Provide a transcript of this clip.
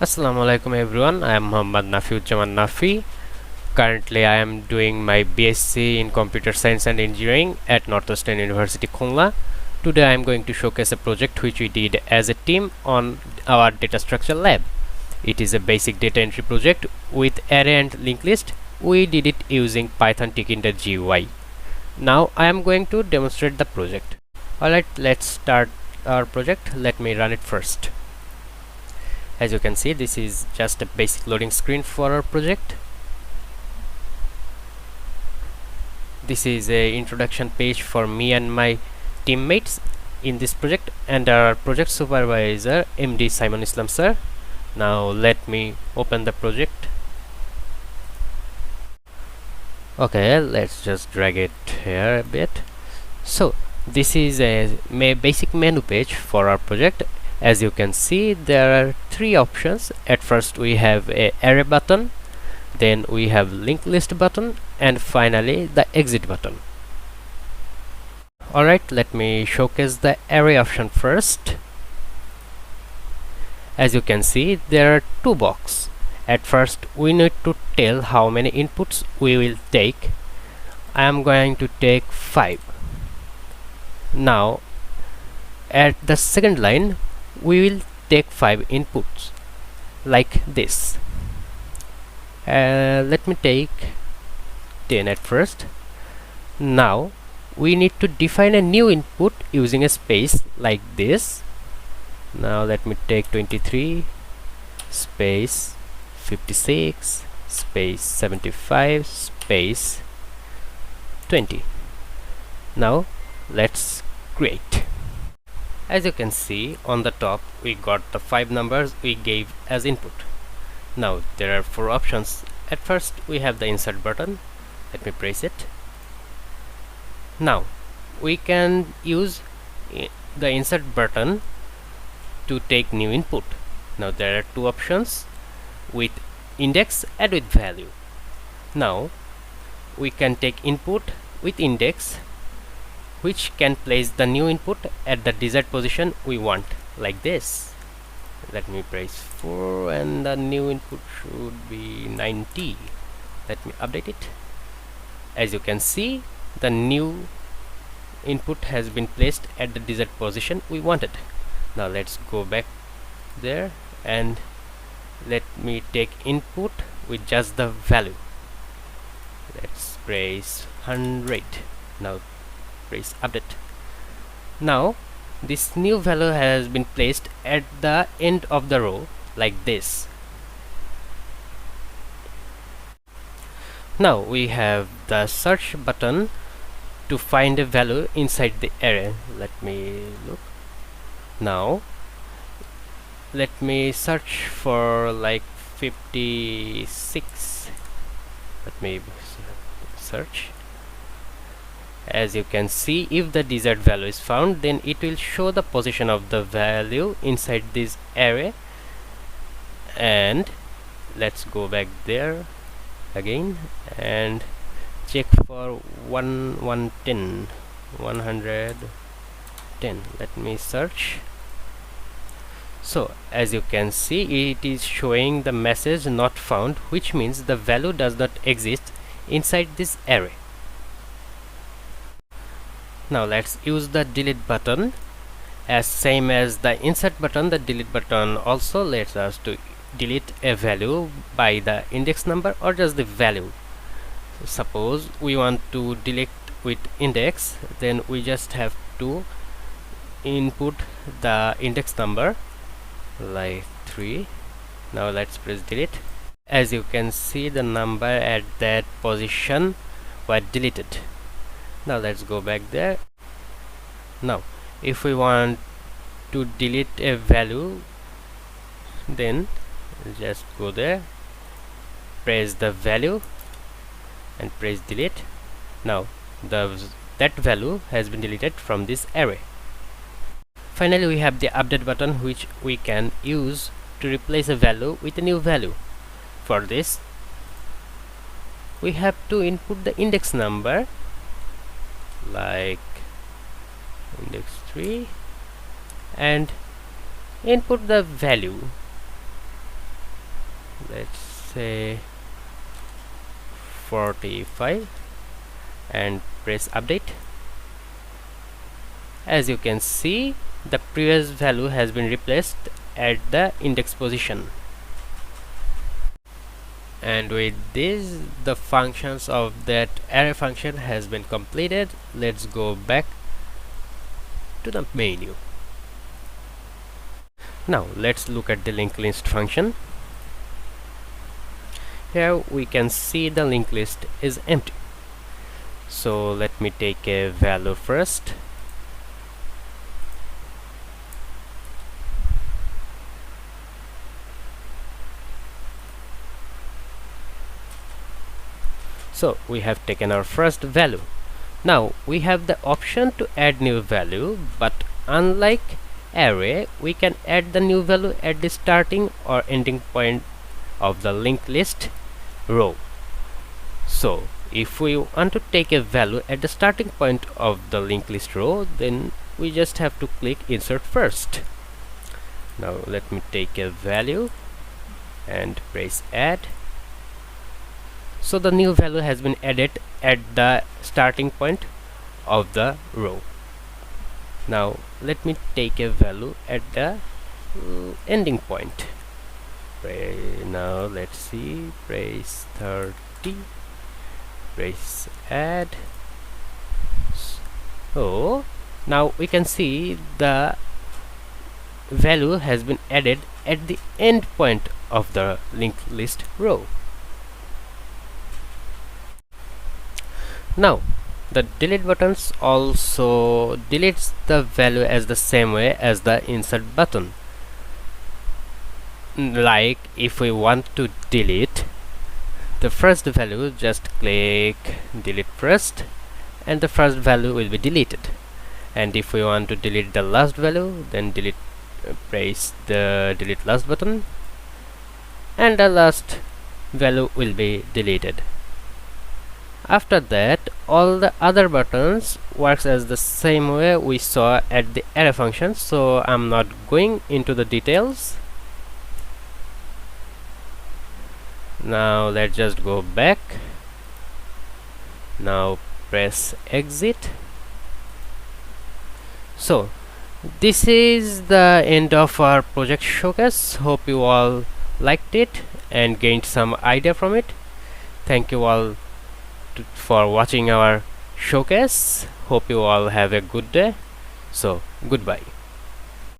Assalamualaikum everyone, I am Muhammad Nafiujaman Nafi. Currently I am doing my BSc in Computer Science and Engineering at Northwestern University Khulna. Today I am going to showcase a project which we did as a team on our data structure lab. It is a basic data entry project with array and linked list. We did it using Python Tkinter GUI. Now I am going to demonstrate the project. Alright, let's start our project. Let me run it first. As you can see, this is just a basic loading screen for our project. This is a introduction page for me and my teammates in this project and our project supervisor MD Simon Islam sir. Now let me open the project. Okay, let's just drag it here a bit. So this is a basic menu page for our project. As you can see, there are three options. At first we have a array button, then we have linked list button, and finally the exit button. Alright, let me showcase the array option first. As you can see, there are two boxes. At first we need to tell how many inputs we will take. I am going to take 5. Now at the second line we will take 5 inputs like this. Let me take 10 at first. Now we need to define a new input using a space like this. Now let me take 23 space 56 space 75 space 20. Now let's create. As you can see on the top, we got the 5 numbers we gave as input. Now there are 4 options. At first we have the insert button. Let me press it. Now we can use the insert button to take new input. Now there are 2 options, with index and with value. Now we can take input with index, which can place the new input at the desired position we want, like this. Let me press 4 and the new input should be 90. Let me update it. As you can see, the new input has been placed at the desired position we wanted. Now let's go back there and let me take input with just the value. Let's press 100. Now press update. Now this new value has been placed at the end of the row like this. Now we have the search button to find a value inside the array. Let me look. Now let me search for like 56. Let me search. As you can see, if the desired value is found, then it will show the position of the value inside this array. And let's go back there again and check for 110. Let me search. So as you can see, it is showing the message not found, which means the value does not exist inside this array. Now let's use the delete button. As same as the insert button, the delete button also lets us to delete a value by the index number or just the value. Suppose we want to delete with index, then we just have to input the index number like 3. Now let's press delete. As you can see, the number at that position were deleted. Now let's go back there. Now if we want to delete a value, then just go there, press the value and press delete. Now that value has been deleted from this array. Finally we have the update button, which we can use to replace a value with a new value. For this we have to input the index number like index 3 and input the value let's say 45 and press update. As you can see, the previous value has been replaced at the index position. And with this, the functions of that array function has been completed. Let's go back to the menu. Now let's look at the linked list function. Here we can see the linked list is empty. So let me take a value first. So we have taken our first value. Now we have the option to add new value, but unlike array, we can add the new value at the starting or ending point of the linked list row. So if we want to take a value at the starting point of the linked list row, then we just have to click insert first. Now let me take a value and press add. So the new value has been added at the starting point of the row. Now let me take a value at the ending point. Now let's see, press 30, press add. So now we can see the value has been added at the end point of the linked list row. Now the delete buttons also deletes the value as the same way as the insert button. Like if we want to delete the first value, just click delete first and the first value will be deleted. And if we want to delete the last value, then press the delete last button and the last value will be deleted. After that, all the other buttons works as the same way we saw at the array function, so I'm not going into the details. Now let's just go back. Now press exit. So this is the end of our project showcase. Hope you all liked it and gained some idea from it. Thank you all for watching our showcase. Hope you all have a good day. So goodbye.